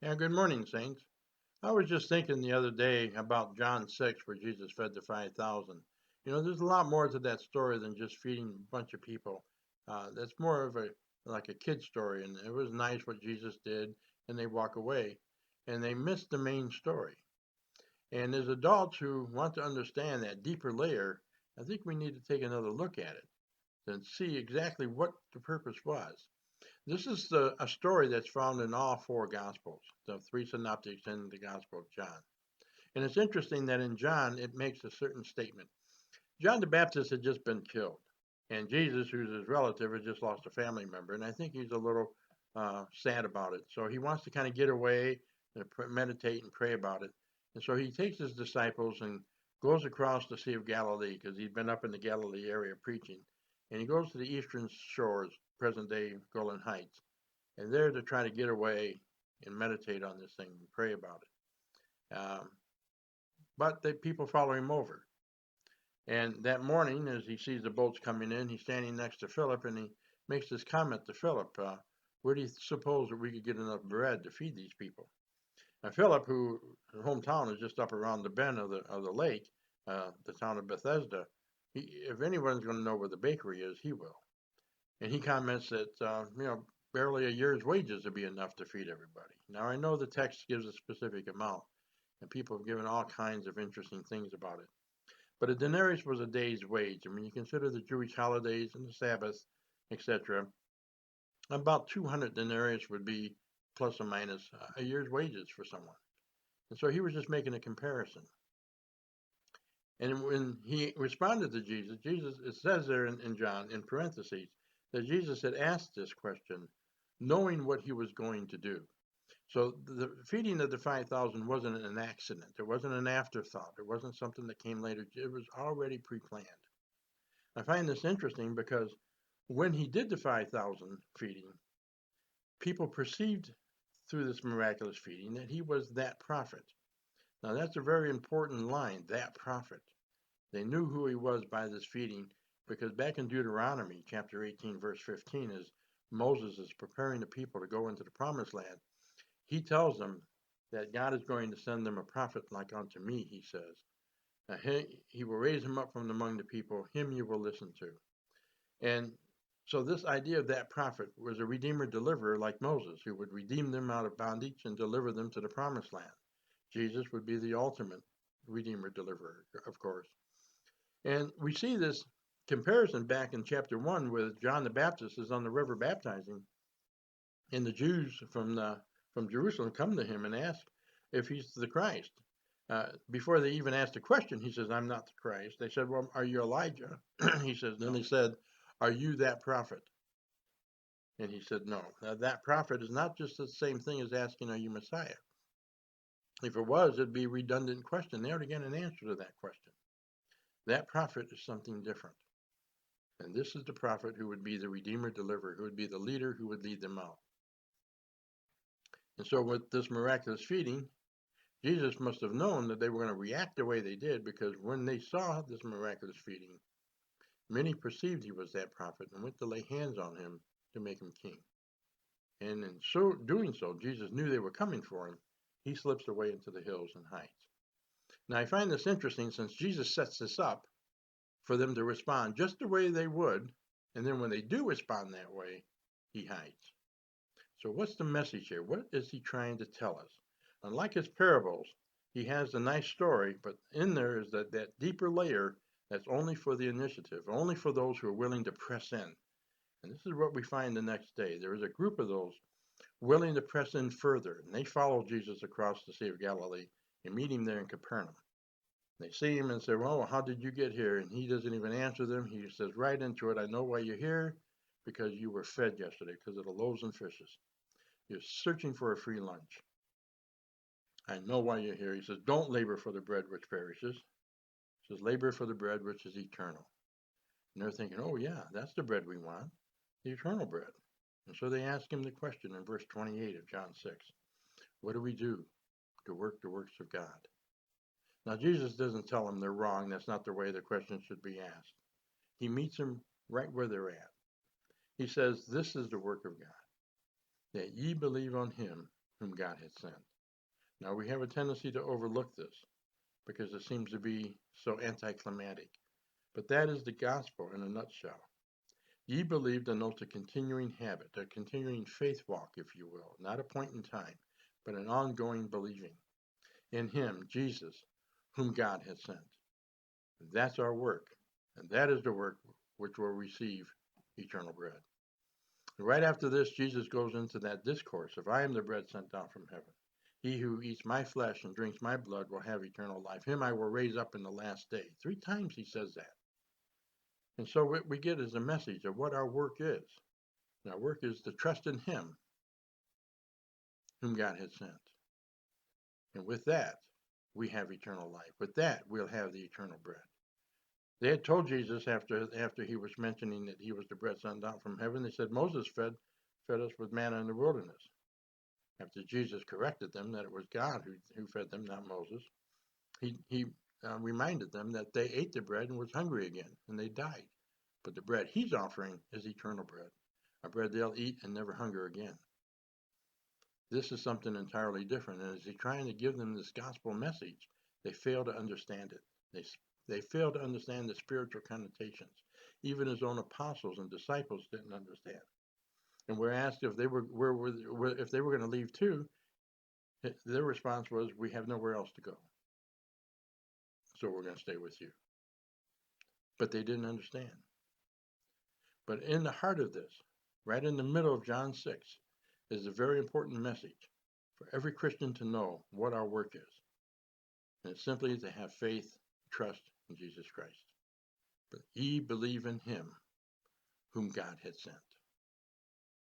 Yeah, good morning, Saints. I was just thinking the other day about John 6, where Jesus fed the 5,000. There's a lot more to that story than just feeding a bunch of people. That's more of like a kid story, and it was nice what Jesus did, and they walk away, and they miss the main story. And as adults who want to understand that deeper layer, I think we need to take another look at it and see exactly what the purpose was. This is a story that's found in all four Gospels, the three synoptics and the Gospel of John. And it's interesting that in John, it makes a certain statement. John the Baptist had just been killed, and Jesus, who's his relative, had just lost a family member. And I think he's a little sad about it. So he wants to kind of get away and meditate and pray about it. And so he takes his disciples and goes across the Sea of Galilee because he'd been up in the Galilee area preaching. And he goes to the eastern shores, present day Golan Heights, and there to try to get away and meditate on this thing and pray about it. But the people follow him over. And that morning, as he sees the boats coming in, he's standing next to Philip and he makes this comment to Philip, where do you suppose that we could get enough bread to feed these people? Now, Philip, who his hometown is just up around the bend of the lake, the town of Bethesda, if anyone's going to know where the bakery is, he will. And he comments that, barely a year's wages would be enough to feed everybody. Now, I know the text gives a specific amount, and people have given all kinds of interesting things about it. But a denarius was a day's wage. I mean, you consider the Jewish holidays and the Sabbath, etc. About 200 denarius would be plus or minus a year's wages for someone. And so he was just making a comparison. And when he responded to Jesus, it says there in John, in parentheses, that Jesus had asked this question, knowing what he was going to do. So the feeding of the 5,000 wasn't an accident. It wasn't an afterthought. It wasn't something that came later. It was already pre-planned. I find this interesting because when he did the 5,000 feeding, people perceived through this miraculous feeding that he was that prophet. Now that's a very important line, that prophet. They knew who he was by this feeding because back in Deuteronomy chapter 18, verse 15, as Moses is preparing the people to go into the promised land, he tells them that God is going to send them a prophet like unto me, he says. Now, he will raise him up from among the people, him you will listen to. And so this idea of that prophet was a redeemer deliverer like Moses, who would redeem them out of bondage and deliver them to the promised land. Jesus would be the ultimate redeemer deliverer, of course. And we see this comparison back in chapter 1 with John the Baptist is on the river baptizing, and the Jews from Jerusalem come to him and ask if he's the Christ. Before they even asked the question, he says, I'm not the Christ. They said, well, are you Elijah? He says, then they said, are you that prophet? And he said, no. Now, that prophet is not just the same thing as asking, are you Messiah? If it was, it'd be a redundant question. They already got an answer to that question. That prophet is something different. And this is the prophet who would be the redeemer deliverer, who would be the leader who would lead them out. And so with this miraculous feeding, Jesus must have known that they were going to react the way they did, because when they saw this miraculous feeding, many perceived he was that prophet and went to lay hands on him to make him king. And in so doing so, Jesus knew they were coming for him. He slips away into the hills and hides. Now I find this interesting since Jesus sets this up for them to respond just the way they would, and then when they do respond that way, he hides. So what's the message here? What is he trying to tell us? Unlike his parables, he has a nice story, but in there is that deeper layer that's only for the initiative, only for those who are willing to press in. And this is what we find the next day. There is a group of those willing to press in further, and they follow Jesus across the Sea of Galilee and meet him there in Capernaum. They see him and say, well, how did you get here? And he doesn't even answer them. He says right into it, I know why you're here, because you were fed yesterday, because of the loaves and fishes. You're searching for a free lunch. I know why you're here. He says, don't labor for the bread which perishes. He says, labor for the bread which is eternal. And they're thinking, oh yeah, that's the bread we want, the eternal bread. And so they ask him the question in verse 28 of John 6. What do we do to work the works of God? Now, Jesus doesn't tell them they're wrong. That's not the way the question should be asked. He meets them right where they're at. He says, this is the work of God, that ye believe on him whom God had sent. Now, we have a tendency to overlook this because it seems to be so anticlimactic. But that is the gospel in a nutshell. Ye believed and notes a continuing habit, a continuing faith walk, if you will, not a point in time, but an ongoing believing in him, Jesus, whom God has sent. That's our work, and that is the work which will receive eternal bread. Right after this, Jesus goes into that discourse of, I am the bread sent down from heaven. He who eats my flesh and drinks my blood will have eternal life. Him I will raise up in the last day. 3 times he says that. And so what we get is a message of what our work is. And our work is to trust in him whom God has sent. And with that, we have eternal life. With that, we'll have the eternal bread. They had told Jesus after he was mentioning that he was the bread sent down from heaven, they said, Moses fed us with manna in the wilderness. After Jesus corrected them that it was God who fed them, not Moses, he reminded them that they ate the bread and was hungry again, and they died. But the bread he's offering is eternal bread, a bread they'll eat and never hunger again. This is something entirely different, and as he's trying to give them this gospel message, they fail to understand it. They fail to understand the spiritual connotations. Even his own apostles and disciples didn't understand. And we're asked if they were going to leave too. Their response was, "We have nowhere else to go, so we're going to stay with you." But they didn't understand. But in the heart of this, right in the middle of John 6, is a very important message for every Christian to know what our work is. And it's simply to have faith, trust in Jesus Christ. But ye believe in him whom God had sent.